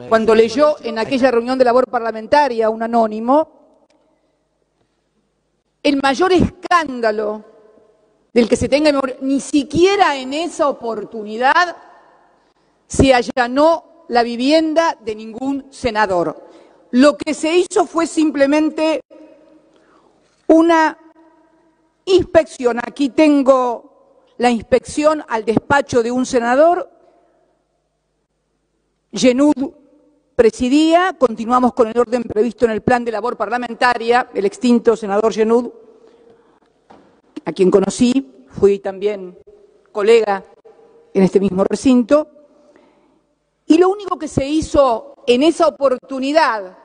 cuando leyó en aquella reunión de labor parlamentaria un anónimo, el mayor escándalo del que se tenga memoria, ni siquiera en esa oportunidad se allanó la vivienda de ningún senador. Lo que se hizo fue simplemente una inspección. Aquí tengo la inspección al despacho de un senador. Genud presidía, continuamos con el orden previsto en el plan de labor parlamentaria, el extinto senador Genud, a quien conocí, fui también colega en este mismo recinto, y lo único que se hizo en esa oportunidad,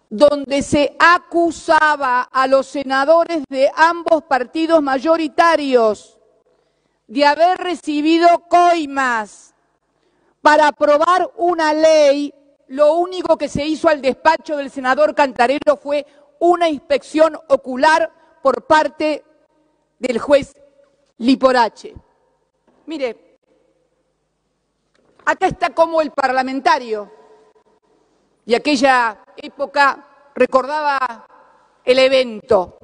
donde se acusaba a los senadores de ambos partidos mayoritarios de haber recibido coimas para aprobar una ley, lo único que se hizo al despacho del senador Cantarero fue una inspección ocular por parte del juez Liporache. Mire, acá está como el parlamentario de aquella época recordaba el evento.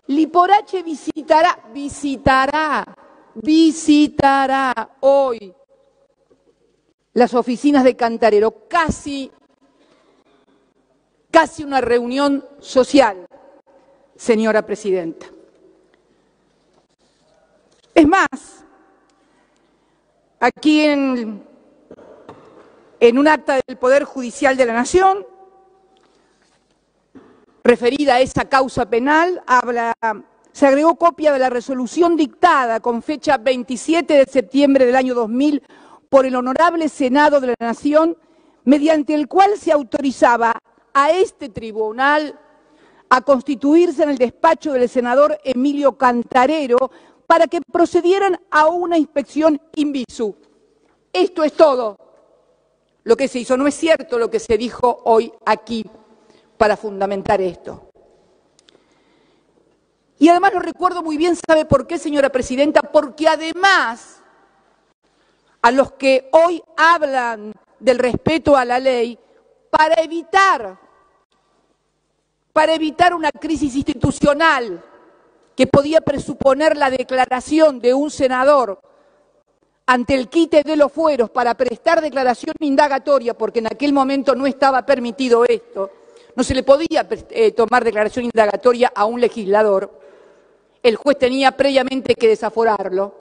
Liporache visitará hoy las oficinas de Cantarero, casi una reunión social, señora presidenta. Es más, aquí en un acta del Poder Judicial de la Nación, referida a esa causa penal, se agregó copia de la resolución dictada con fecha 27 de septiembre del año 2000 por el Honorable Senado de la Nación, mediante el cual se autorizaba a este tribunal a constituirse en el despacho del senador Emilio Cantarero para que procedieran a una inspección in visu. Esto es todo lo que se hizo. No es cierto lo que se dijo hoy aquí para fundamentar esto. Y además lo recuerdo muy bien, ¿sabe por qué, señora presidenta? Porque además a los que hoy hablan del respeto a la ley, para evitar una crisis institucional que podía presuponer la declaración de un senador ante el quite de los fueros para prestar declaración indagatoria, porque en aquel momento no estaba permitido esto, no se le podía tomar declaración indagatoria a un legislador, el juez tenía previamente que desaforarlo.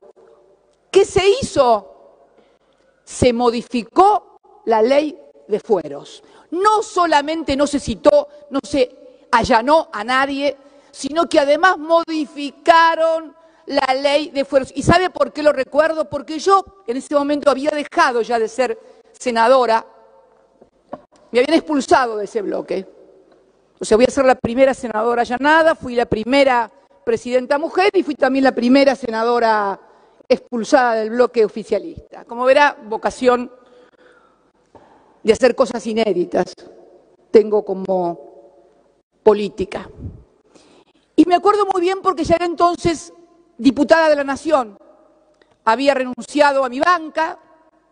¿Qué se hizo? Se modificó la ley de fueros. No solamente no se citó, no se allanó a nadie, sino que además modificaron la ley de fueros. ¿Y sabe por qué lo recuerdo? Porque yo en ese momento había dejado ya de ser senadora, me habían expulsado de ese bloque. O sea, voy a ser la primera senadora allanada, fui la primera presidenta mujer y fui también la primera senadora expulsada del bloque oficialista. Como verá, vocación de hacer cosas inéditas tengo como política. Y me acuerdo muy bien porque ya era entonces diputada de la Nación. Había renunciado a mi banca,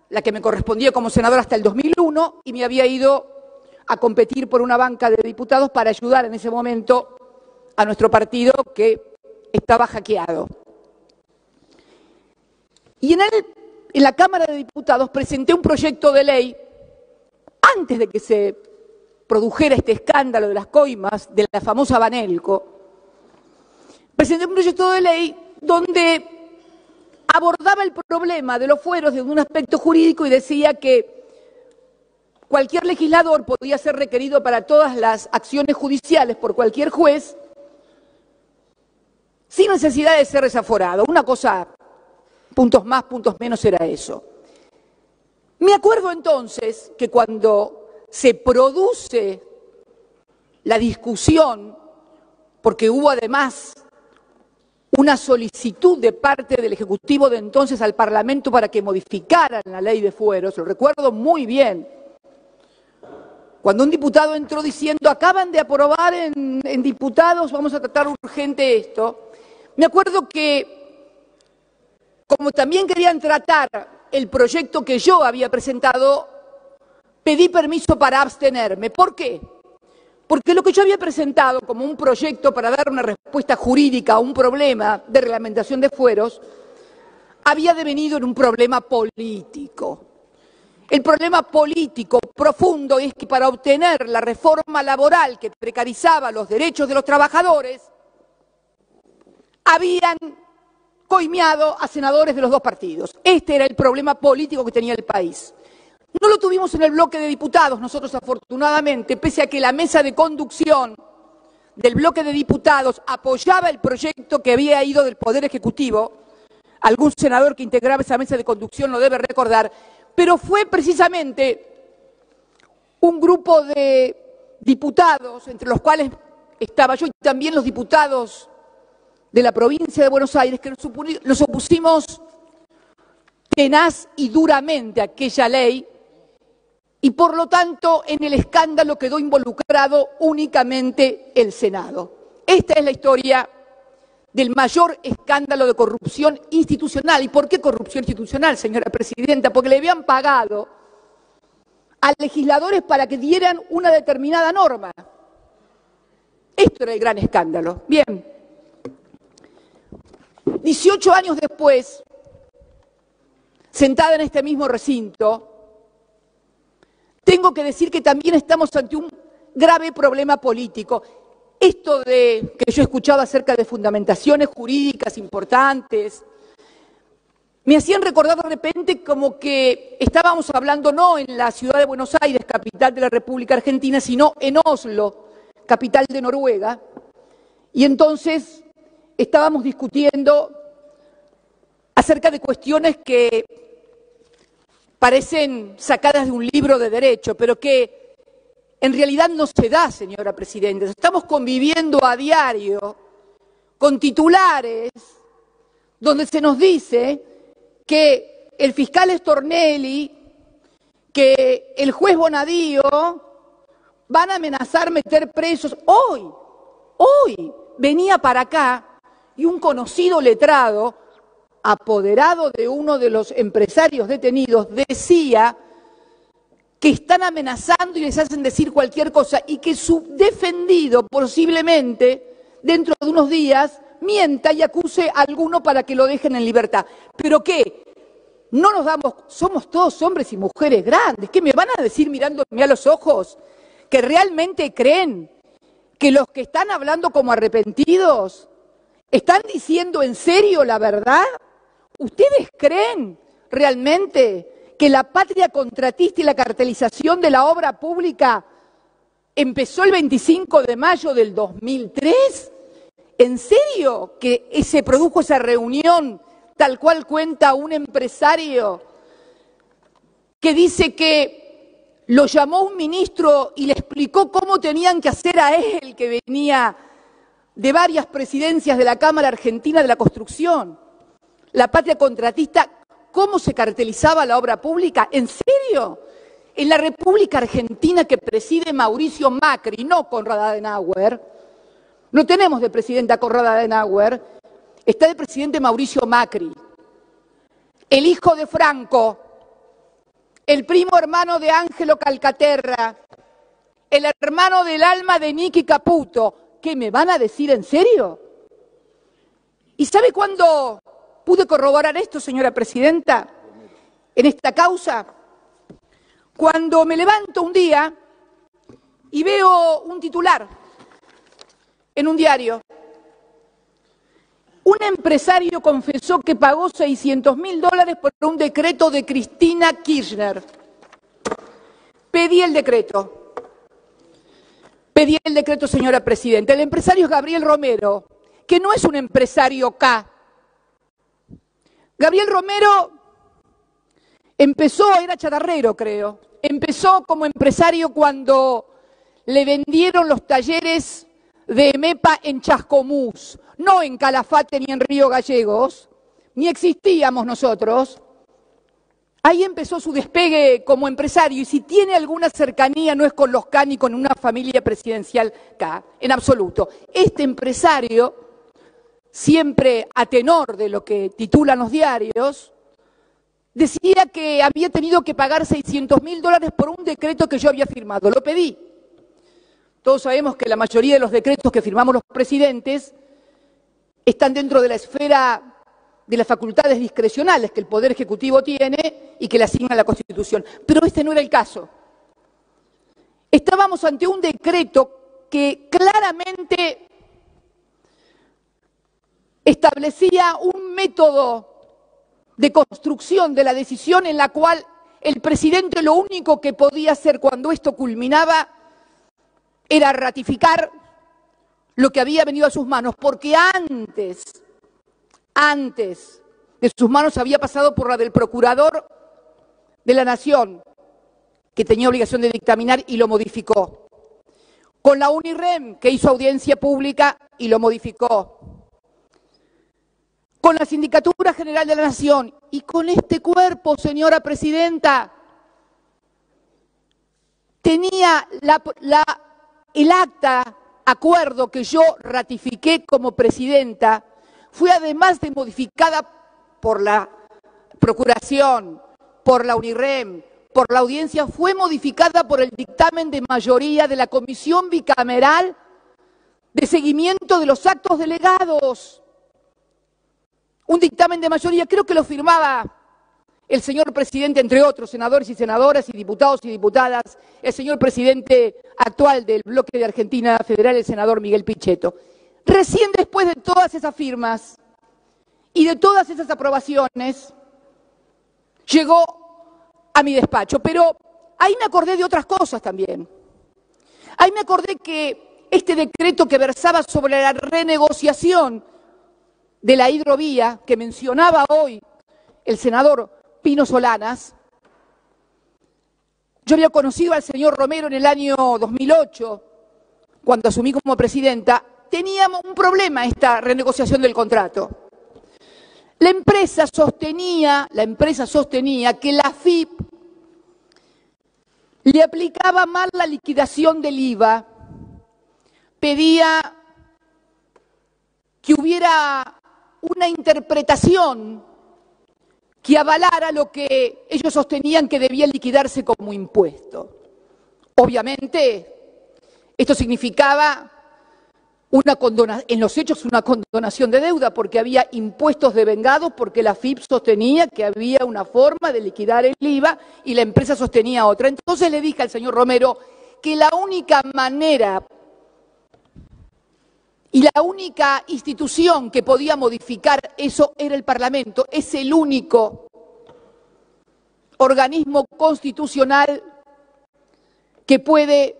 la que me correspondía como senadora hasta el 2001, y me había ido a competir por una banca de diputados para ayudar en ese momento a nuestro partido que estaba hackeado. Y en la Cámara de Diputados presenté un proyecto de ley, antes de que se produjera este escándalo de las coimas, de la famosa Banelco, presenté un proyecto de ley donde abordaba el problema de los fueros desde un aspecto jurídico y decía que cualquier legislador podía ser requerido para todas las acciones judiciales por cualquier juez sin necesidad de ser desaforado. Una cosa, puntos más, puntos menos, era eso. Me acuerdo entonces que cuando se produce la discusión, porque hubo además una solicitud de parte del Ejecutivo de entonces al Parlamento para que modificaran la ley de fueros, lo recuerdo muy bien, cuando un diputado entró diciendo, acaban de aprobar en diputados, vamos a tratar urgente esto, me acuerdo que, como también querían tratar el proyecto que yo había presentado, pedí permiso para abstenerme. ¿Por qué? Porque lo que yo había presentado como un proyecto para dar una respuesta jurídica a un problema de reglamentación de fueros había devenido en un problema político. El problema político profundo es que para obtener la reforma laboral que precarizaba los derechos de los trabajadores, habían coimeado a senadores de los dos partidos. Este era el problema político que tenía el país. No lo tuvimos en el bloque de diputados, nosotros afortunadamente, pese a que la mesa de conducción del bloque de diputados apoyaba el proyecto que había ido del Poder Ejecutivo, algún senador que integraba esa mesa de conducción lo debe recordar, pero fue precisamente un grupo de diputados, entre los cuales estaba yo y también los diputados de la provincia de Buenos Aires, que nos opusimos tenaz y duramente a aquella ley, y por lo tanto en el escándalo quedó involucrado únicamente el Senado. Esta es la historia del mayor escándalo de corrupción institucional. ¿Y por qué corrupción institucional, señora presidenta? Porque le habían pagado a legisladores para que dieran una determinada norma. Esto era el gran escándalo. Bien, 18 años después, sentada en este mismo recinto, tengo que decir que también estamos ante un grave problema político. Esto de que yo escuchaba acerca de fundamentaciones jurídicas importantes, me hacían recordar de repente como que estábamos hablando no en la ciudad de Buenos Aires, capital de la República Argentina, sino en Oslo, capital de Noruega, y entonces estábamos discutiendo acerca de cuestiones que parecen sacadas de un libro de derecho, pero que en realidad no se da, señora presidenta. Estamos conviviendo a diario con titulares donde se nos dice que el fiscal Stornelli, que el juez Bonadío van a amenazar meter presos. Hoy venía para acá y un conocido letrado, apoderado de uno de los empresarios detenidos, decía que están amenazando y les hacen decir cualquier cosa y que su defendido posiblemente dentro de unos días mienta y acuse a alguno para que lo dejen en libertad. ¿Pero qué? No nos damos, somos todos hombres y mujeres grandes. ¿Qué me van a decir mirándome a los ojos? ¿Que realmente creen que los que están hablando como arrepentidos están diciendo en serio la verdad? ¿Ustedes creen realmente que la patria contratista y la cartelización de la obra pública empezó el 25 de mayo del 2003? ¿En serio que se produjo esa reunión tal cual cuenta un empresario que dice que lo llamó un ministro y le explicó cómo tenían que hacer a él, que venía de varias presidencias de la Cámara Argentina de la Construcción? La patria contratista, ¿cómo se cartelizaba la obra pública? ¿En serio? En la República Argentina que preside Mauricio Macri, no Konrad Adenauer, no tenemos de presidenta Konrad Adenauer, está de presidente Mauricio Macri, el hijo de Franco, el primo hermano de Ángelo Calcaterra, el hermano del alma de Nicky Caputo. ¿Qué me van a decir en serio? ¿Y sabe cuándo pude corroborar esto, señora presidenta, en esta causa? Cuando me levanto un día y veo un titular en un diario. Un empresario confesó que pagó $600.000 por un decreto de Cristina Kirchner. Pedí el decreto, señora presidenta. El empresario es Gabriel Romero, que no es un empresario K. Gabriel Romero era chatarrero, creo. Empezó como empresario cuando le vendieron los talleres de EMEPA en Chascomús, no en Calafate ni en Río Gallegos, ni existíamos nosotros. Ahí empezó su despegue como empresario, y si tiene alguna cercanía no es con los K ni con una familia presidencial K, en absoluto. Este empresario, siempre a tenor de lo que titulan los diarios, decía que había tenido que pagar $600.000 por un decreto que yo había firmado. Lo pedí. Todos sabemos que la mayoría de los decretos que firmamos los presidentes están dentro de la esfera de las facultades discrecionales que el Poder Ejecutivo tiene y que le asigna la Constitución. Pero este no era el caso. Estábamos ante un decreto que claramente establecía un método de construcción de la decisión en la cual el presidente lo único que podía hacer cuando esto culminaba era ratificar lo que había venido a sus manos, porque antes de sus manos había pasado por la del Procurador de la Nación, que tenía obligación de dictaminar y lo modificó. Con la UNIREM, que hizo audiencia pública y lo modificó. Con la Sindicatura General de la Nación y con este cuerpo, señora Presidenta, tenía el acta, acuerdo que yo ratifiqué como presidenta, fue además de modificada por la Procuración, por la UNIREM, por la audiencia, fue modificada por el dictamen de mayoría de la Comisión Bicameral de Seguimiento de los Actos Delegados. Un dictamen de mayoría, creo que lo firmaba el señor presidente, entre otros, senadores y senadoras y diputados y diputadas, el señor presidente actual del bloque de Argentina Federal, el senador Miguel Pichetto. Recién después de todas esas firmas y de todas esas aprobaciones, llegó a mi despacho. Pero ahí me acordé de otras cosas también. Ahí me acordé que este decreto que versaba sobre la renegociación de la hidrovía, que mencionaba hoy el senador Pino Solanas, yo había conocido al señor Romero en el año 2008, cuando asumí como presidenta. Teníamos un problema esta renegociación del contrato. La empresa sostenía que la AFIP le aplicaba mal la liquidación del IVA, pedía que hubiera una interpretación que avalara lo que ellos sostenían que debía liquidarse como impuesto. Obviamente, esto significaba en los hechos una condonación de deuda, porque había impuestos devengados, porque la AFIP sostenía que había una forma de liquidar el IVA y la empresa sostenía otra. Entonces le dije al señor Romero que la única manera y la única institución que podía modificar eso era el Parlamento. Es el único organismo constitucional que puede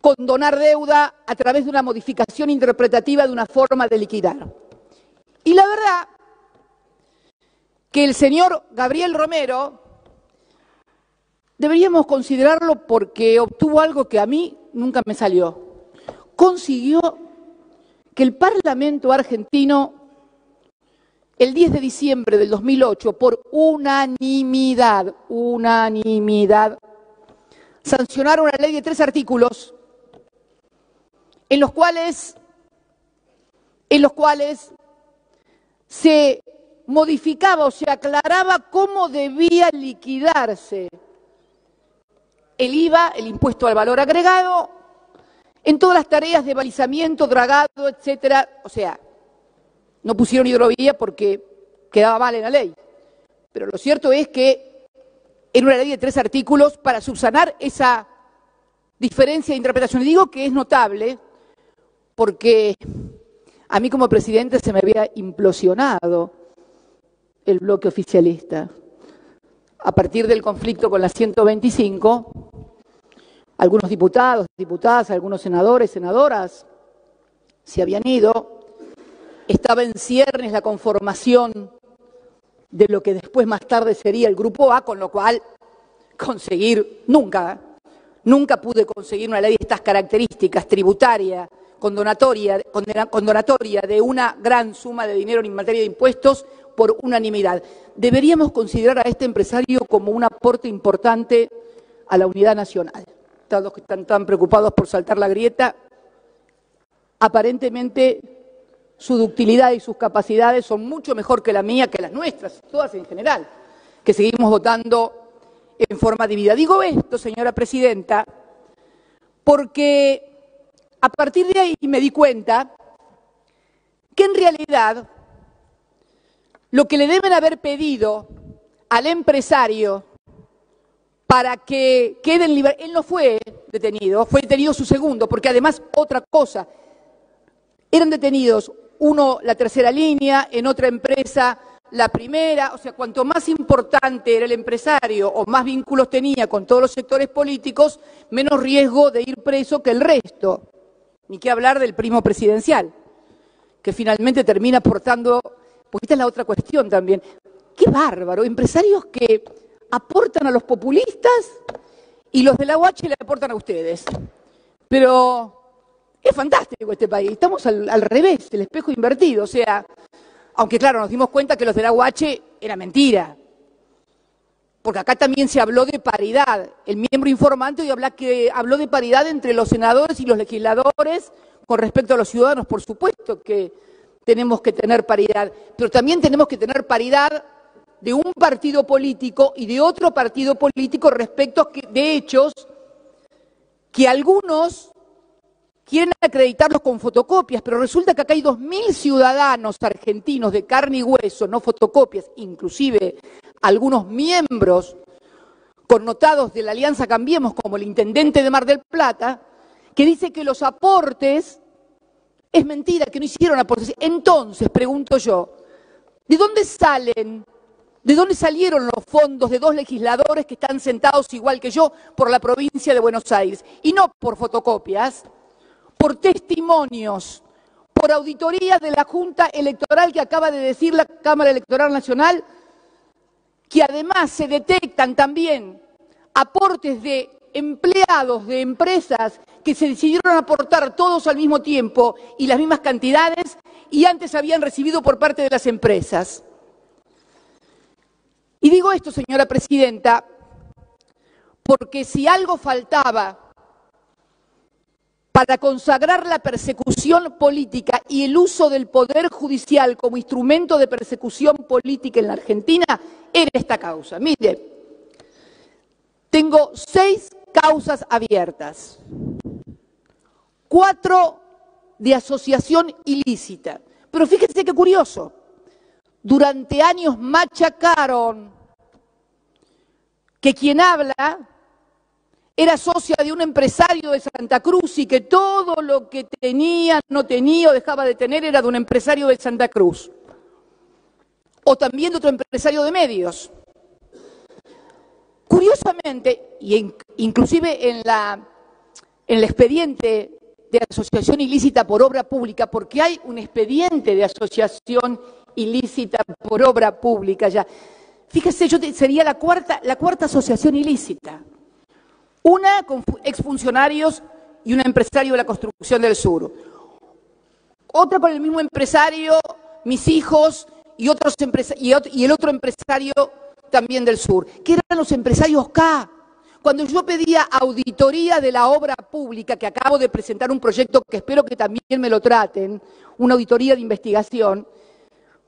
condonar deuda a través de una modificación interpretativa de una forma de liquidar. Y la verdad que el señor Gabriel Romero deberíamos considerarlo porque obtuvo algo que a mí nunca me salió. Consiguió que el Parlamento argentino, el 10 de diciembre del 2008, por unanimidad, sancionara una ley de 3 artículos en los cuales se modificaba o se aclaraba cómo debía liquidarse el IVA, el impuesto al valor agregado, en todas las tareas de balizamiento, dragado, etcétera. O sea, no pusieron hidrovía porque quedaba mal en la ley. Pero lo cierto es que era una ley de 3 artículos para subsanar esa diferencia de interpretación. Y digo que es notable porque a mí como presidente se me había implosionado el bloque oficialista. A partir del conflicto con la 125, algunos diputados, diputadas, algunos senadores, senadoras se habían ido. Estaba en ciernes la conformación de lo que después más tarde sería el Grupo A, con lo cual nunca pude conseguir una ley de estas características, tributaria, condonatoria de una gran suma de dinero en materia de impuestos por unanimidad. Deberíamos considerar a este empresario como un aporte importante a la unidad nacional. Todos los que están tan preocupados por saltar la grieta, aparentemente su ductilidad y sus capacidades son mucho mejor que la mía, que las nuestras, todas en general. que seguimos votando en forma dividida. Digo esto, señora presidenta, porque a partir de ahí me di cuenta que en realidad lo que le deben haber pedido al empresario para que quede en libertad, él no fue detenido, fue detenido su segundo, porque además otra cosa, eran detenidos, uno la tercera línea, en otra empresa la primera, o sea, cuanto más importante era el empresario o más vínculos tenía con todos los sectores políticos, menos riesgo de ir preso que el resto. Ni qué hablar del primo presidencial, que finalmente termina aportando, porque esta es la otra cuestión también. ¡Qué bárbaro! Empresarios que aportan a los populistas y los de la UH le aportan a ustedes. Pero es fantástico este país, estamos al revés, el espejo invertido, o sea, aunque claro, nos dimos cuenta que los de la UH era mentira, porque acá también se habló de paridad. El miembro informante hoy habló de paridad entre los senadores y los legisladores con respecto a los ciudadanos. Por supuesto que tenemos que tener paridad, pero también tenemos que tener paridad de un partido político y de otro partido político respecto de hechos que algunos quieren acreditarlos con fotocopias, pero resulta que acá hay 2.000 ciudadanos argentinos de carne y hueso, no fotocopias, inclusive algunos miembros connotados de la Alianza Cambiemos, como el intendente de Mar del Plata, que dice que los aportes, es mentira, que no hicieron aportes. Entonces, pregunto yo, ¿de dónde salen? ¿De dónde salieron los fondos de 2 legisladores que están sentados igual que yo por la provincia de Buenos Aires? Y no por fotocopias, por testimonios, por auditorías de la Junta Electoral que acaba de decir la Cámara Electoral Nacional, que además se detectan también aportes de empleados de empresas que se decidieron aportar todos al mismo tiempo y las mismas cantidades y antes habían recibido por parte de las empresas. Y digo esto, señora presidenta, porque si algo faltaba para consagrar la persecución política y el uso del Poder Judicial como instrumento de persecución política en la Argentina, era esta causa. Mire, tengo 6 causas abiertas, 4 de asociación ilícita. Pero fíjense qué curioso, durante años machacaron que quien habla era socia de un empresario de Santa Cruz y que todo lo que tenía, no tenía o dejaba de tener era de un empresario de Santa Cruz. O también de otro empresario de medios. Curiosamente, y inclusive en el expediente de asociación ilícita por obra pública, porque hay un expediente de asociación ilícita por obra pública ya. Fíjese, sería la cuarta asociación ilícita. Una con exfuncionarios y un empresario de la construcción del sur. Otra con el mismo empresario, mis hijos y el otro empresario también del sur, que eran los empresarios K. Cuando yo pedía auditoría de la obra pública, que acabo de presentar un proyecto que espero que también me lo traten, una auditoría de investigación,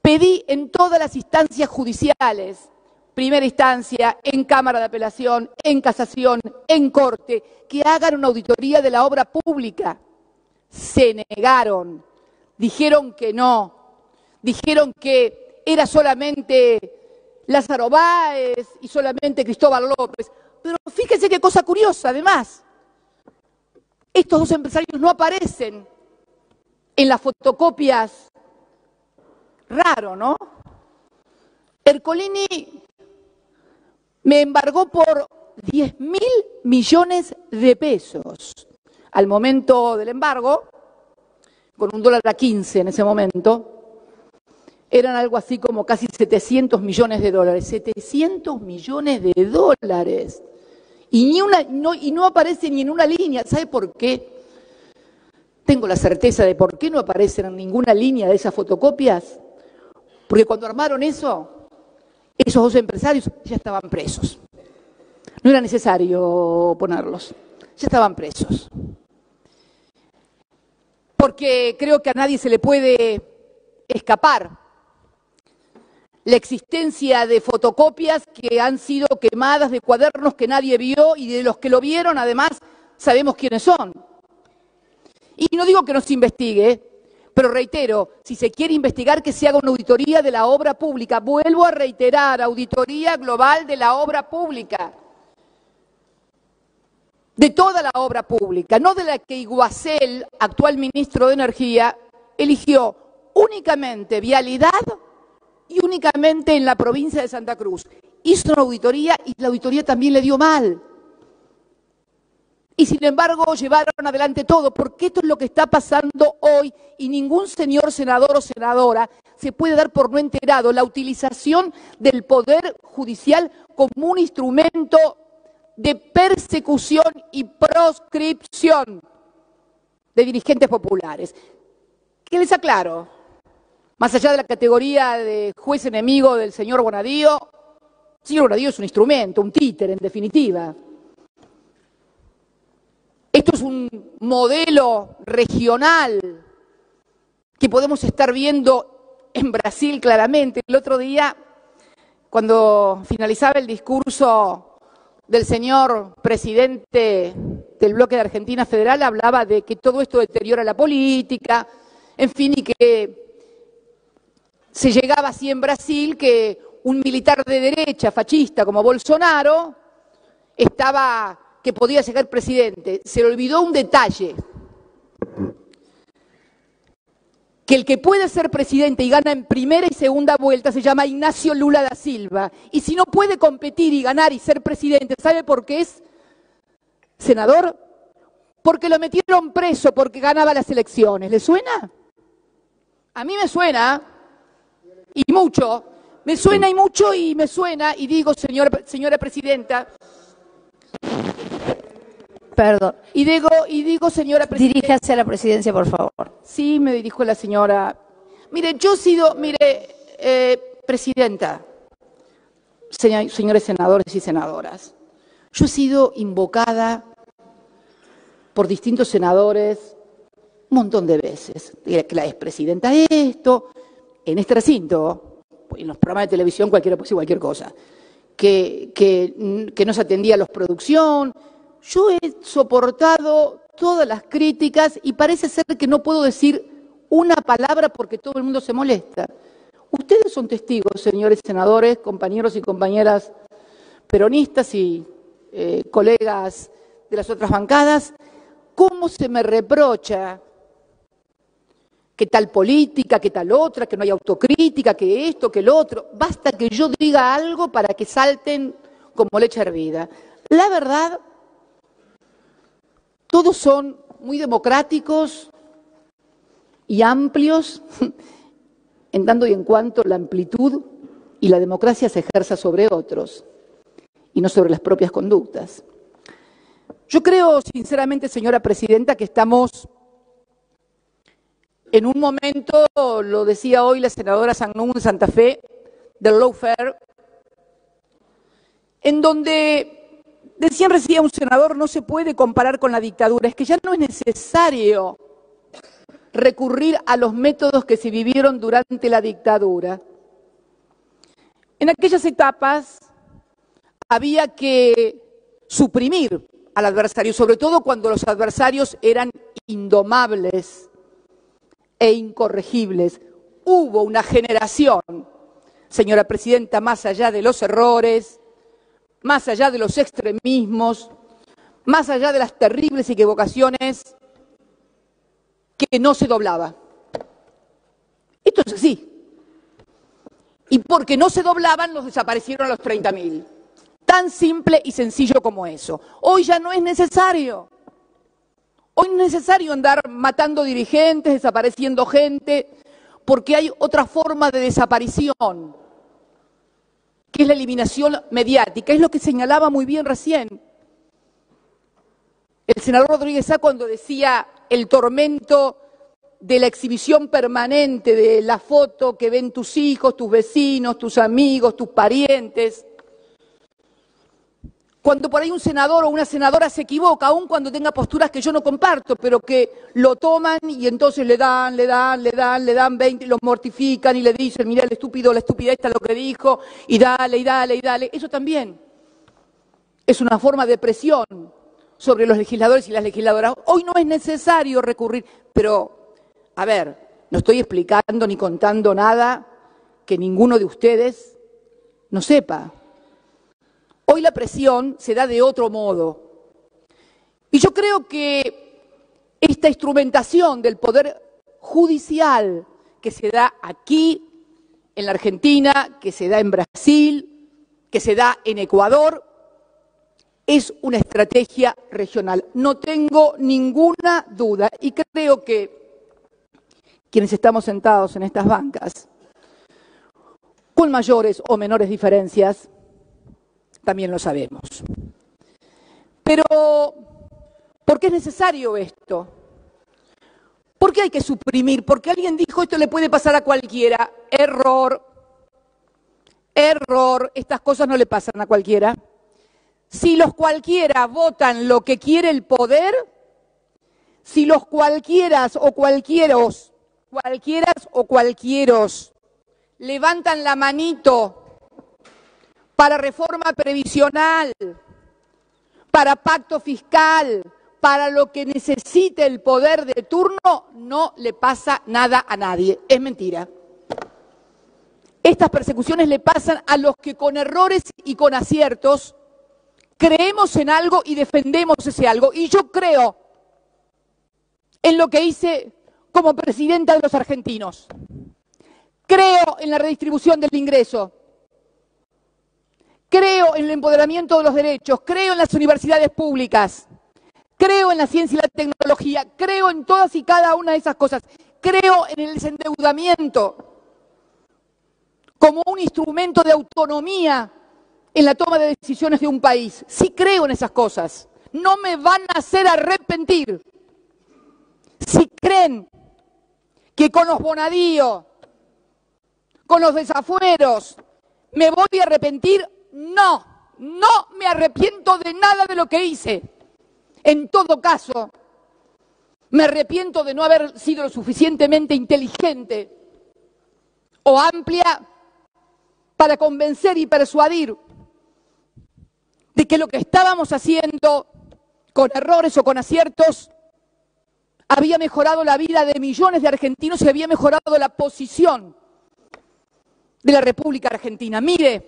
pedí en todas las instancias judiciales, primera instancia, en Cámara de Apelación, en Casación, en Corte, que hagan una auditoría de la obra pública. Se negaron, dijeron que no, dijeron que era solamente Lázaro Báez y solamente Cristóbal López. Pero fíjense qué cosa curiosa, además, estos 2 empresarios no aparecen en las fotocopias. Raro, ¿no? Ercolini me embargó por 10.000 millones de pesos. Al momento del embargo, con $1.15 en ese momento, eran algo así como casi 700 millones de dólares. 700 millones de dólares. Y no aparece ni en una línea. ¿Sabe por qué? Tengo la certeza de por qué no aparecen en ninguna línea de esas fotocopias. Porque cuando armaron eso, esos 2 empresarios ya estaban presos. No era necesario ponerlos, ya estaban presos. Porque creo que a nadie se le puede escapar la existencia de fotocopias que han sido quemadas, de cuadernos que nadie vio y de los que lo vieron, además, sabemos quiénes son. Y no digo que no se investigue, pero reitero, si se quiere investigar, que se haga una auditoría de la obra pública. Vuelvo a reiterar, auditoría global de la obra pública. De toda la obra pública, no de la que Iguacel, actual ministro de Energía, eligió únicamente vialidad y únicamente en la provincia de Santa Cruz. Hizo una auditoría y la auditoría también le dio mal. Y sin embargo llevaron adelante todo, porque esto es lo que está pasando hoy y ningún señor senador o senadora se puede dar por no enterado la utilización del Poder Judicial como un instrumento de persecución y proscripción de dirigentes populares. ¿Qué les aclaro? Más allá de la categoría de juez enemigo del señor Bonadío, el señor Bonadío es un instrumento, un títere en definitiva. Esto es un modelo regional que podemos estar viendo en Brasil claramente. El otro día, cuando finalizaba el discurso del señor presidente del bloque de Argentina Federal, hablaba de que todo esto deteriora la política, en fin, y que se llegaba así en Brasil que un militar de derecha, fascista como Bolsonaro, que podía llegar presidente. Se le olvidó un detalle, que el que puede ser presidente y gana en primera y segunda vuelta se llama Ignacio Lula da Silva. Y si no puede competir y ganar y ser presidente, ¿sabe por qué es senador? Porque lo metieron preso porque ganaba las elecciones. ¿Le suena? A mí me suena, y mucho. Me suena y mucho y me suena, y digo, señora presidenta... Perdón. Y digo, señora presidenta... Diríjase a la presidencia, por favor. Sí, me dirijo a la señora... Mire, presidenta, señores senadores y senadoras, yo he sido invocada por distintos senadores un montón de veces. Que la expresidenta esto, en este recinto, en los programas de televisión cualquiera puede decir cualquier cosa, que no se atendía a los producción. Yo he soportado todas las críticas y parece ser que no puedo decir una palabra porque todo el mundo se molesta. Ustedes son testigos, señores senadores, compañeros y compañeras peronistas y colegas de las otras bancadas, cómo se me reprocha que tal política, que tal otra, que no hay autocrítica, que esto, que lo otro. Basta que yo diga algo para que salten como leche hervida. La verdad... Todos son muy democráticos y amplios, en tanto y en cuanto la amplitud y la democracia se ejerza sobre otros y no sobre las propias conductas. Yo creo, sinceramente, señora presidenta, que estamos en un momento, lo decía hoy la senadora Sangnún de Santa Fe, del lawfare, en donde... Decían recién un senador, no se puede comparar con la dictadura, es que ya no es necesario recurrir a los métodos que se vivieron durante la dictadura. En aquellas etapas había que suprimir al adversario, sobre todo cuando los adversarios eran indomables e incorregibles. Hubo una generación, señora presidenta, más allá de los errores, más allá de los extremismos, más allá de las terribles equivocaciones, que no se doblaba. Esto es así. Y porque no se doblaban, los desaparecieron a los 30.000. Tan simple y sencillo como eso. Hoy ya no es necesario. Hoy no es necesario andar matando dirigentes, desapareciendo gente, porque hay otra forma de desaparición, que es la eliminación mediática. Es lo que señalaba muy bien recién el senador Rodríguez Sá cuando decía el tormento de la exhibición permanente de la foto que ven tus hijos, tus vecinos, tus amigos, tus parientes. Cuando por ahí un senador o una senadora se equivoca, aun cuando tenga posturas que yo no comparto, pero que lo toman y entonces le dan 20, lo mortifican y le dicen, mira el estúpido, la estúpida esta lo que dijo, y dale. Eso también es una forma de presión sobre los legisladores y las legisladoras. Hoy no es necesario recurrir, pero, a ver, no estoy explicando ni contando nada que ninguno de ustedes no sepa. Hoy la presión se da de otro modo. Y yo creo que esta instrumentación del poder judicial que se da aquí, en la Argentina, que se da en Brasil, que se da en Ecuador, es una estrategia regional. No tengo ninguna duda y creo que quienes estamos sentados en estas bancas, con mayores o menores diferencias, también lo sabemos. Pero, ¿por qué es necesario esto? ¿Por qué hay que suprimir? Porque alguien dijo esto le puede pasar a cualquiera. Error. Estas cosas no le pasan a cualquiera. Si los cualquiera votan lo que quiere el poder, si los cualquieras o cualquieros levantan la manito para reforma previsional, para pacto fiscal, para lo que necesite el poder de turno, no le pasa nada a nadie. Es mentira. Estas persecuciones le pasan a los que con errores y con aciertos creemos en algo y defendemos ese algo. Y yo creo en lo que hice como presidenta de los argentinos. Creo en la redistribución del ingreso. Creo en el empoderamiento de los derechos, creo en las universidades públicas, creo en la ciencia y la tecnología, creo en todas y cada una de esas cosas, creo en el desendeudamiento como un instrumento de autonomía en la toma de decisiones de un país. Sí creo en esas cosas, no me van a hacer arrepentir. Si creen que con los bonadíos, con los desafueros, me voy a arrepentir, no me arrepiento de nada de lo que hice. En todo caso, me arrepiento de no haber sido lo suficientemente inteligente o amplia para convencer y persuadir de que lo que estábamos haciendo, con errores o con aciertos, había mejorado la vida de millones de argentinos y había mejorado la posición de la República Argentina. Mire,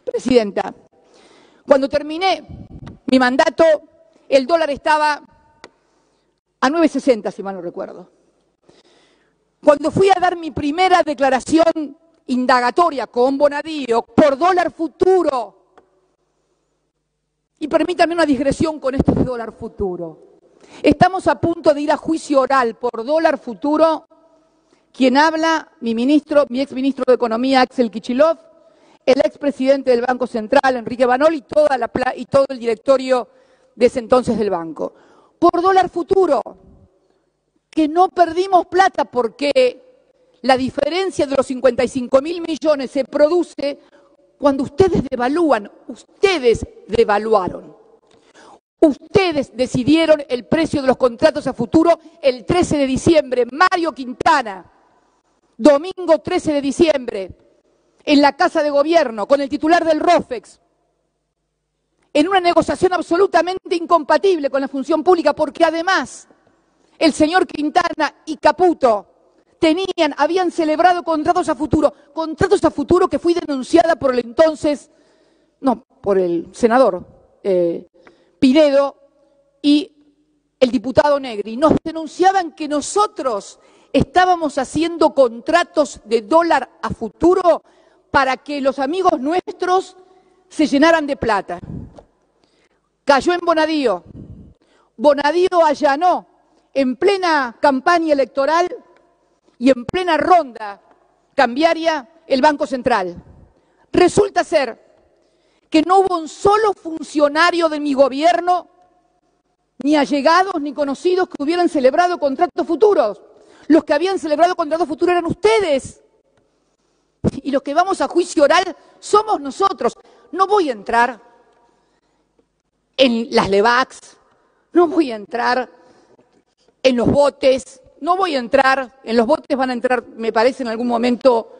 Presidenta, cuando terminé mi mandato, el dólar estaba a 9.60, si mal no recuerdo. Cuando fui a dar mi primera declaración indagatoria con Bonadío por dólar futuro, y permítanme una digresión con este dólar futuro, estamos a punto de ir a juicio oral por dólar futuro. Quien habla, mi exministro de Economía, Axel Kicillof, el expresidente del Banco Central, Enrique Banoli, y todo el directorio de ese entonces del banco. Por dólar futuro, que no perdimos plata porque la diferencia de los 55.000 millones se produce cuando ustedes devalúan, ustedes devaluaron. Ustedes decidieron el precio de los contratos a futuro el 13 de diciembre, Mario Quintana, domingo 13 de diciembre, en la Casa de Gobierno, con el titular del ROFEX, en una negociación absolutamente incompatible con la función pública, porque además el señor Quintana y Caputo habían celebrado contratos a futuro que fui denunciada por por el senador Pinedo y el diputado Negri. Nos denunciaban que nosotros estábamos haciendo contratos de dólar a futuro para que los amigos nuestros se llenaran de plata. Cayó en Bonadío. Bonadío allanó en plena campaña electoral y en plena ronda cambiaria el Banco Central. Resulta ser que no hubo un solo funcionario de mi gobierno, ni allegados ni conocidos, que hubieran celebrado contratos futuros. Los que habían celebrado contratos futuros eran ustedes. Y los que vamos a juicio oral somos nosotros. No voy a entrar en las LEVAX, no voy a entrar en los botes, no voy a entrar, en los botes van a entrar, me parece, en algún momento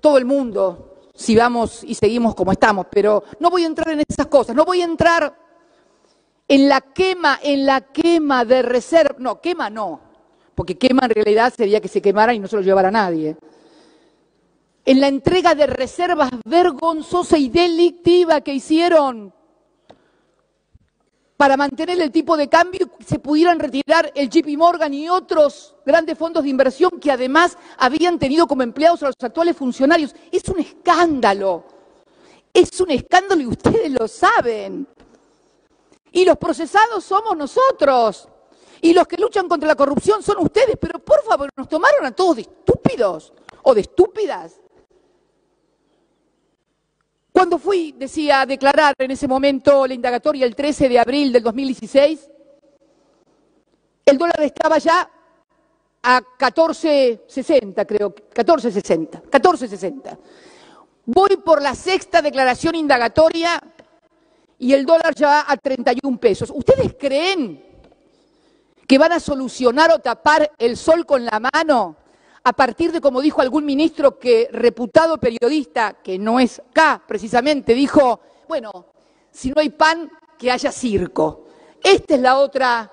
todo el mundo, si vamos y seguimos como estamos, pero no voy a entrar en esas cosas, no voy a entrar en la quema de reservas, no, quema no, porque quema en realidad sería que se quemara y no se lo llevara a nadie. En la entrega de reservas vergonzosa y delictiva que hicieron para mantener el tipo de cambio y se pudieran retirar el JP Morgan y otros grandes fondos de inversión que además habían tenido como empleados a los actuales funcionarios. Es un escándalo y ustedes lo saben. Y los procesados somos nosotros. Y los que luchan contra la corrupción son ustedes. Pero por favor, ¿nos tomaron a todos de estúpidos o de estúpidas? Cuando fui, decía, a declarar en ese momento la indagatoria el 13 de abril del 2016, el dólar estaba ya a 14.60, creo, 14.60. Voy por la sexta declaración indagatoria y el dólar ya va a 31 pesos. ¿Ustedes creen que van a solucionar o tapar el sol con la mano a partir de, como dijo algún ministro que reputado periodista, que no es acá precisamente, dijo, bueno, si no hay pan, que haya circo? Esta es la otra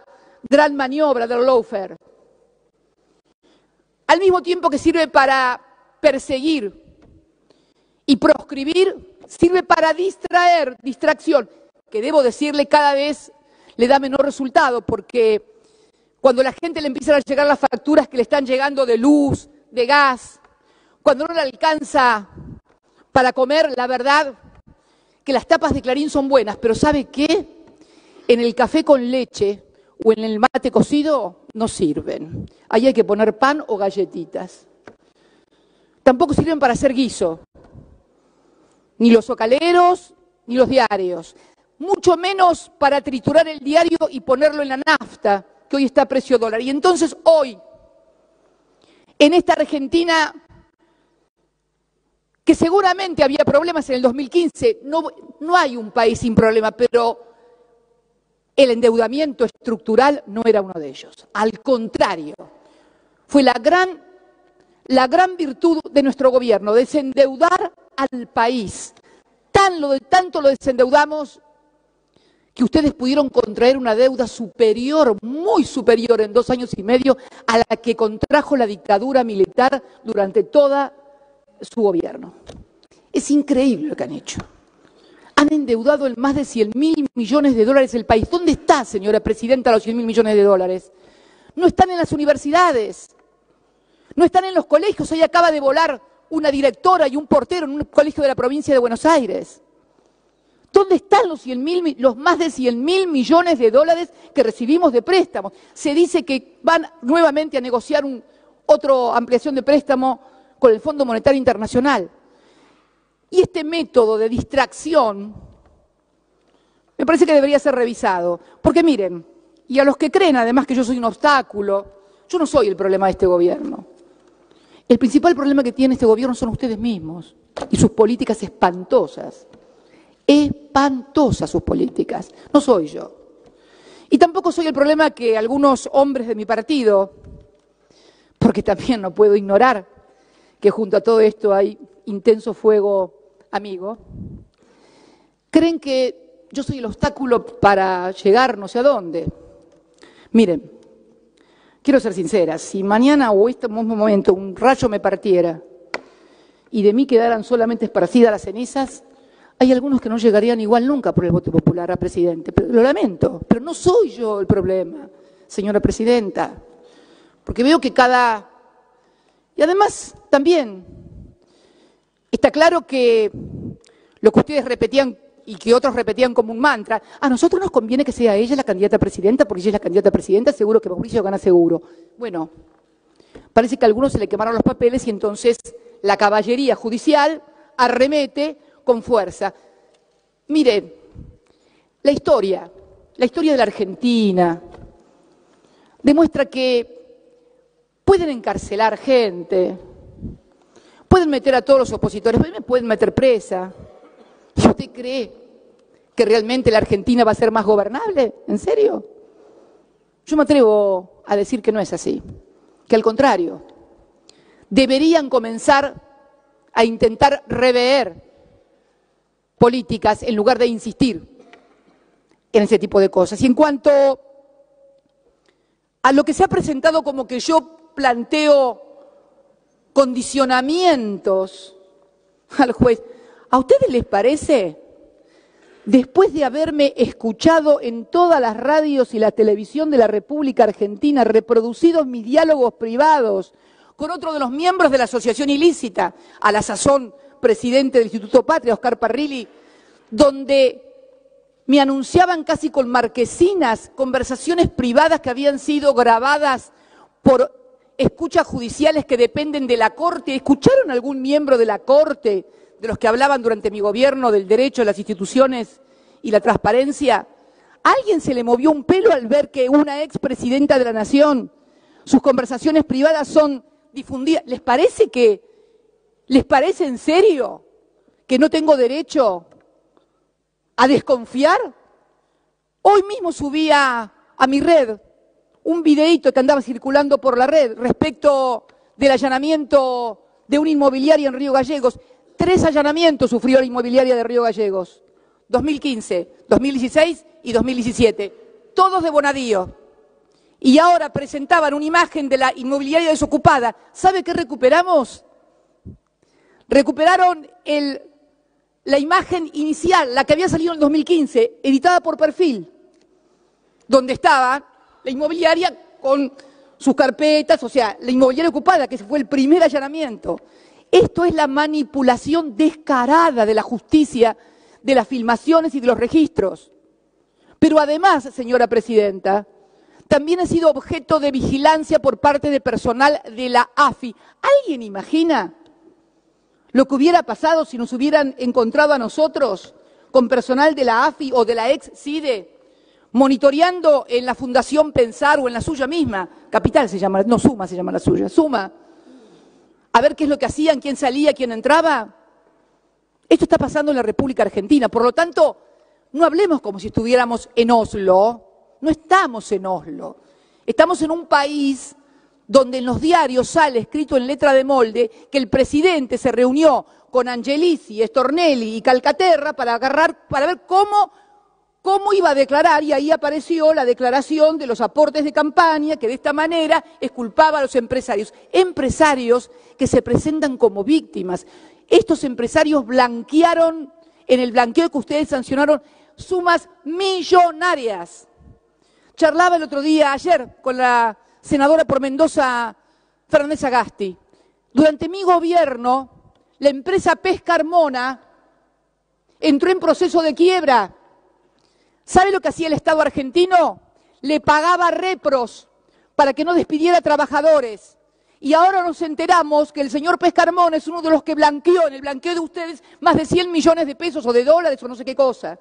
gran maniobra del lawfare. Al mismo tiempo que sirve para perseguir y proscribir, sirve para distracción, que debo decirle cada vez le da menor resultado, porque cuando la gente le empiezan a llegar las facturas que le están llegando de luz, de gas, cuando no le alcanza para comer, la verdad que las tapas de Clarín son buenas, pero ¿sabe qué? En el café con leche o en el mate cocido no sirven. Ahí hay que poner pan o galletitas. Tampoco sirven para hacer guiso, ni los zocaleros, ni los diarios. Mucho menos para triturar el diario y ponerlo en la nafta, que hoy está a precio dólar. Y entonces hoy, en esta Argentina, que seguramente había problemas en el 2015, no hay un país sin problema, pero el endeudamiento estructural no era uno de ellos. Al contrario, fue la gran virtud de nuestro gobierno, desendeudar al país. Tanto lo desendeudamos que ustedes pudieron contraer una deuda superior, muy superior en 2 años y medio a la que contrajo la dictadura militar durante toda su gobierno. Es increíble lo que han hecho. Han endeudado en más de 100.000 millones de dólares el país. ¿Dónde está, señora presidenta, los 100.000 millones de dólares? No están en las universidades, no están en los colegios. Hoy acaba de volar una directora y un portero en un colegio de la provincia de Buenos Aires. ¿Dónde están los más de 100.000 millones de dólares que recibimos de préstamos? Se dice que van nuevamente a negociar otra ampliación de préstamo con el Fondo Monetario Internacional. Y este método de distracción me parece que debería ser revisado. Porque miren, y a los que creen además que yo soy un obstáculo, yo no soy el problema de este gobierno. El principal problema que tiene este gobierno son ustedes mismos y sus políticas espantosas. Espantosas sus políticas, no soy yo. Y tampoco soy el problema que algunos hombres de mi partido, porque también no puedo ignorar que junto a todo esto hay intenso fuego amigo, creen que yo soy el obstáculo para llegar no sé a dónde. Miren, quiero ser sincera, si mañana o este mismo momento un rayo me partiera y de mí quedaran solamente esparcidas las cenizas, hay algunos que no llegarían igual nunca por el voto popular a presidente. Pero, lo lamento, pero no soy yo el problema, señora presidenta. Porque veo que y además también está claro que lo que ustedes repetían y que otros repetían como un mantra, a nosotros nos conviene que sea ella la candidata a presidenta, porque ella es la candidata a presidenta, seguro que Mauricio gana seguro. Bueno, parece que a algunos se le quemaron los papeles y entonces la caballería judicial arremete con fuerza. Miren, la historia de la Argentina demuestra que pueden encarcelar gente, pueden meter a todos los opositores, me pueden meter presa. ¿Y usted cree que realmente la Argentina va a ser más gobernable? ¿En serio? Yo me atrevo a decir que no es así, que al contrario, deberían comenzar a intentar rever políticas en lugar de insistir en ese tipo de cosas. Y en cuanto a lo que se ha presentado como que yo planteo condicionamientos al juez, ¿a ustedes les parece, después de haberme escuchado en todas las radios y la televisión de la República Argentina, reproducidos mis diálogos privados con otro de los miembros de la asociación ilícita, a la sazón presidente del Instituto Patria, Oscar Parrilli, donde me anunciaban casi con marquesinas conversaciones privadas que habían sido grabadas por escuchas judiciales que dependen de la Corte? ¿Escucharon algún miembro de la Corte, de los que hablaban durante mi gobierno del derecho a las instituciones y la transparencia? ¿A alguien se le movió un pelo al ver que una expresidenta de la Nación, sus conversaciones privadas son difundidas? ¿Les parece en serio que no tengo derecho a desconfiar? Hoy mismo subí a mi red un videíto que andaba circulando por la red respecto del allanamiento de una inmobiliaria en Río Gallegos. 3 allanamientos sufrió la inmobiliaria de Río Gallegos, 2015, 2016 y 2017, todos de Bonadío. Y ahora presentaban una imagen de la inmobiliaria desocupada. ¿Sabe qué recuperamos? Recuperaron la imagen inicial, la que había salido en el 2015, editada por Perfil, donde estaba la inmobiliaria con sus carpetas, o sea, la inmobiliaria ocupada, que fue el primer allanamiento. Esto es la manipulación descarada de la justicia, de las filmaciones y de los registros. Pero además, señora presidenta, también ha sido objeto de vigilancia por parte de personal de la AFI. ¿Alguien imagina lo que hubiera pasado si nos hubieran encontrado a nosotros con personal de la AFI o de la ex-CIDE monitoreando en la Fundación Pensar o en la suya misma? Capital se llama, no, Suma se llama la suya, Suma. A ver qué es lo que hacían, quién salía, quién entraba. Esto está pasando en la República Argentina. Por lo tanto, no hablemos como si estuviéramos en Oslo. No estamos en Oslo. Estamos en un país donde en los diarios sale escrito en letra de molde que el presidente se reunió con Angelici, Stornelli y Calcaterra para ver cómo iba a declarar, y ahí apareció la declaración de los aportes de campaña, que de esta manera exculpaba a los empresarios. Empresarios que se presentan como víctimas. Estos empresarios blanquearon, en el blanqueo que ustedes sancionaron, sumas millonarias. Charlaba el otro día, ayer, con la senadora por Mendoza, Fernández Agasti. Durante mi gobierno, la empresa Pesca Armona entró en proceso de quiebra. ¿Sabe lo que hacía el Estado argentino? Le pagaba repros para que no despidiera trabajadores. Y ahora nos enteramos que el señor Pesca Armona es uno de los que blanqueó, en el blanqueo de ustedes, más de 100 millones de pesos o de dólares o no sé qué cosa.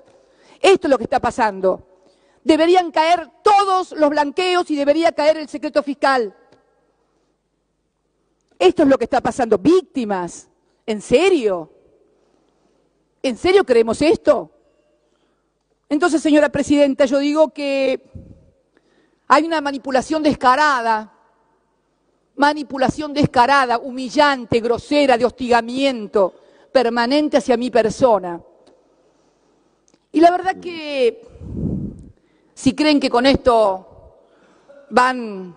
Esto es lo que está pasando. Deberían caer todos los blanqueos y debería caer el secreto fiscal. Esto es lo que está pasando. Víctimas. ¿En serio? ¿En serio creemos esto? Entonces, señora presidenta, yo digo que hay una manipulación descarada, humillante, grosera, de hostigamiento permanente hacia mi persona. Y la verdad que si creen que con esto van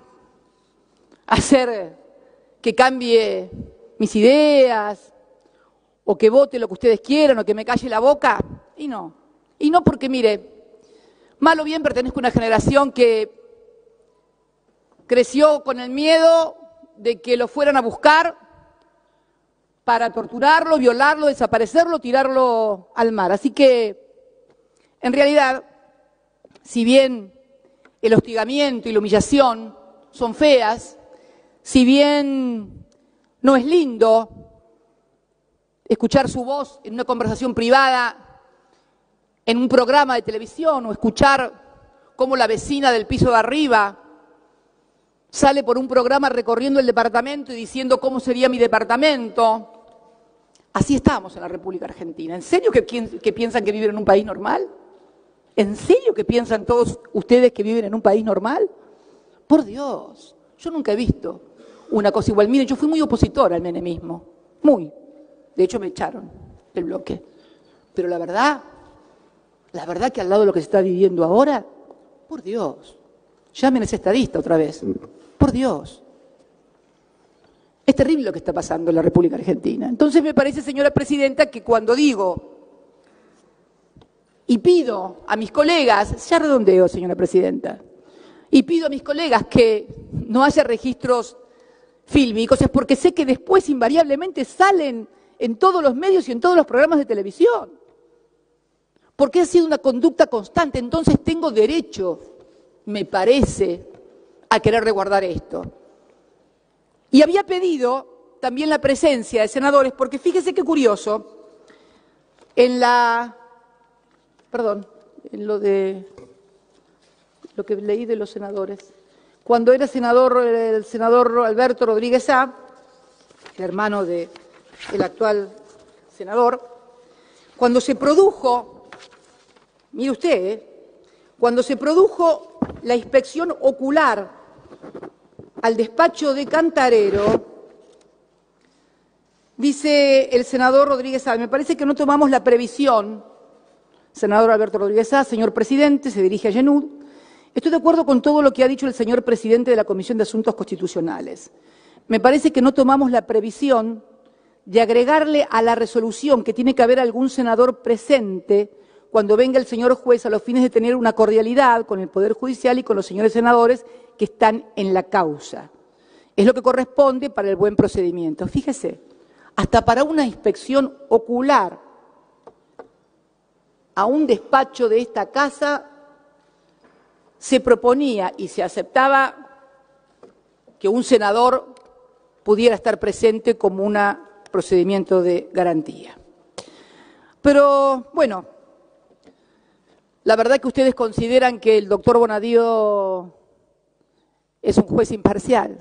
a hacer que cambie mis ideas, o que vote lo que ustedes quieran, o que me calle la boca, y no. Y no porque, mire, mal o bien pertenezco a una generación que creció con el miedo de que lo fueran a buscar para torturarlo, violarlo, desaparecerlo, tirarlo al mar. Así que, en realidad, si bien el hostigamiento y la humillación son feas, si bien no es lindo escuchar su voz en una conversación privada, en un programa de televisión, o escuchar cómo la vecina del piso de arriba sale por un programa recorriendo el departamento y diciendo cómo sería mi departamento. Así estamos en la República Argentina. ¿En serio que piensan que viven en un país normal? ¿En serio que piensan todos ustedes que viven en un país normal? Por Dios, yo nunca he visto una cosa igual. Miren, yo fui muy opositora al menemismo, muy. De hecho, me echaron del bloque. Pero la verdad que al lado de lo que se está viviendo ahora, por Dios, llamen a ese estadista otra vez, por Dios. Es terrible lo que está pasando en la República Argentina. Entonces me parece, señora presidenta, que cuando digo y pido a mis colegas, ya redondeo, señora presidenta, y pido a mis colegas que no haya registros fílmicos, es porque sé que después invariablemente salen en todos los medios y en todos los programas de televisión. Porque ha sido una conducta constante, entonces tengo derecho, me parece, a querer resguardar esto. Y había pedido también la presencia de senadores, porque fíjese qué curioso, en lo que leí de los senadores. Cuando era senador, el senador Alberto Rodríguez Sá, el hermano del actual senador, cuando se produjo, mire usted, cuando se produjo la inspección ocular al despacho de Cantarero, dice el senador Rodríguez Sá, me parece que no tomamos la previsión, senador Alberto Rodríguez Sá, señor presidente, se dirige a Yenud, estoy de acuerdo con todo lo que ha dicho el señor presidente de la Comisión de Asuntos Constitucionales. Me parece que no tomamos la previsión de agregarle a la resolución que tiene que haber algún senador presente cuando venga el señor juez a los fines de tener una cordialidad con el Poder Judicial y con los señores senadores que están en la causa. Es lo que corresponde para el buen procedimiento. Fíjese, hasta para una inspección ocular a un despacho de esta casa se proponía y se aceptaba que un senador pudiera estar presente como un procedimiento de garantía. Pero, bueno, la verdad que ustedes consideran que el doctor Bonadío es un juez imparcial.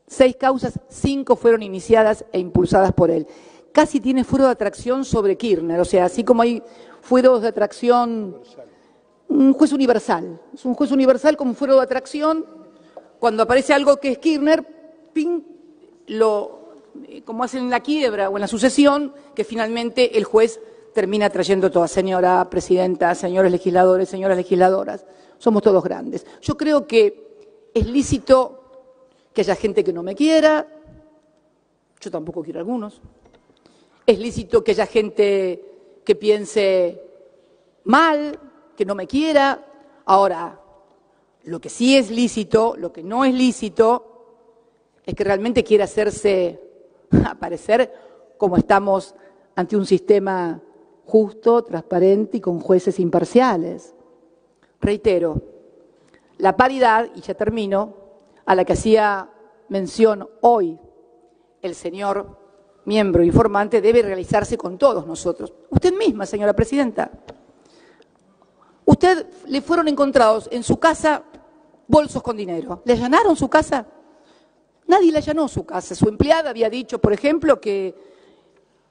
6 causas, 5 fueron iniciadas e impulsadas por él. Casi tiene fuero de atracción sobre Kirchner, o sea, así como hay fueros de atracción, un juez universal. Es un juez universal con fuero de atracción. Cuando aparece algo que es Kirchner, ¡ping!, como hacen en la quiebra o en la sucesión, que finalmente el juez termina trayendo todo. Señora presidenta, señores legisladores, señoras legisladoras, somos todos grandes. Yo creo que es lícito que haya gente que no me quiera, yo tampoco quiero a algunos. Es lícito que haya gente que piense mal, que no me quiera. Ahora, lo que sí es lícito, lo que no es lícito, es que realmente quiera hacerse aparecer como estamos ante un sistema justo, transparente y con jueces imparciales. Reitero, la paridad, y ya termino, a la que hacía mención hoy el señor miembro informante, debe realizarse con todos nosotros. Usted misma, señora presidenta. Usted le fueron encontrados en su casa bolsos con dinero. ¿Le allanaron su casa? Nadie le allanó su casa. Su empleada había dicho, por ejemplo, que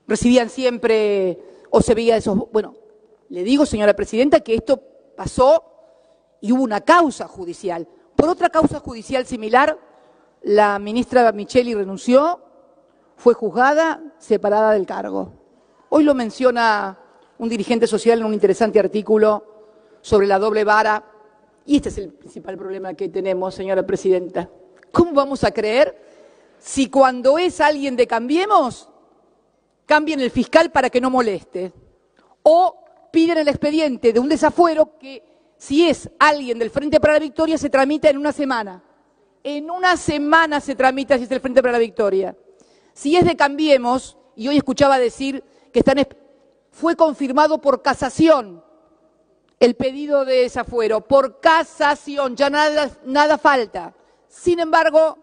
recibían siempre o se veía esos... Bueno, le digo, señora presidenta, que esto pasó y hubo una causa judicial. Por otra causa judicial similar, la ministra Micheli renunció, fue juzgada, separada del cargo. Hoy lo menciona un dirigente social en un interesante artículo sobre la doble vara. Y este es el principal problema que tenemos, señora presidenta. ¿Cómo vamos a creer si cuando es alguien de Cambiemos, cambien el fiscal para que no moleste? O piden el expediente de un desafuero que, si es alguien del Frente para la Victoria, se tramita en una semana. En una semana se tramita si es el Frente para la Victoria. Si es de Cambiemos, y hoy escuchaba decir que fue confirmado por casación el pedido de desafuero, por casación, ya nada falta. Sin embargo,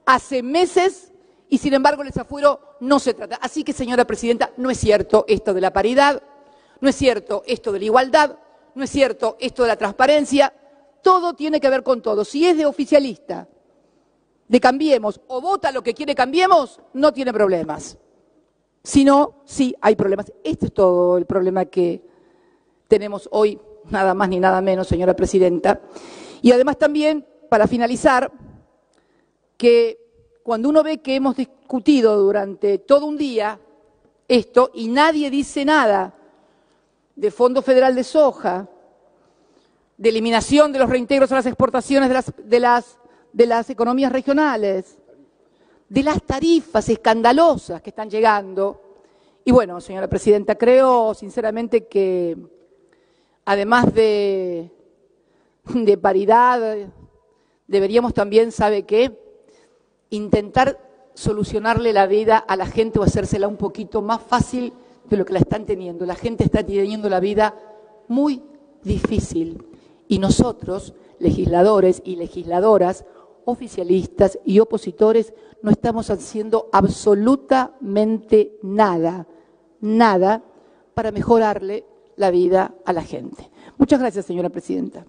hace meses y sin embargo el desafuero no se trata. Así que, señora presidenta, no es cierto esto de la paridad, no es cierto esto de la igualdad, no es cierto esto de la transparencia. Todo tiene que ver con todo. Si es de oficialista, de Cambiemos, o vota lo que quiere Cambiemos, no tiene problemas. Si no, sí hay problemas. Este es todo el problema que tenemos hoy nada más ni nada menos, señora presidenta. Y además también, para finalizar, que cuando uno ve que hemos discutido durante todo un día esto y nadie dice nada de Fondo Federal de Soja, de eliminación de los reintegros a las exportaciones de las economías regionales, de las tarifas escandalosas que están llegando. Y bueno, señora presidenta, creo sinceramente que además de paridad, deberíamos también, ¿sabe qué?, intentar solucionarle la vida a la gente o hacérsela un poquito más fácil de lo que la están teniendo. La gente está teniendo la vida muy difícil y nosotros, legisladores y legisladoras, oficialistas y opositores, no estamos haciendo absolutamente nada para mejorarle la vida a la gente. Muchas gracias, señora presidenta.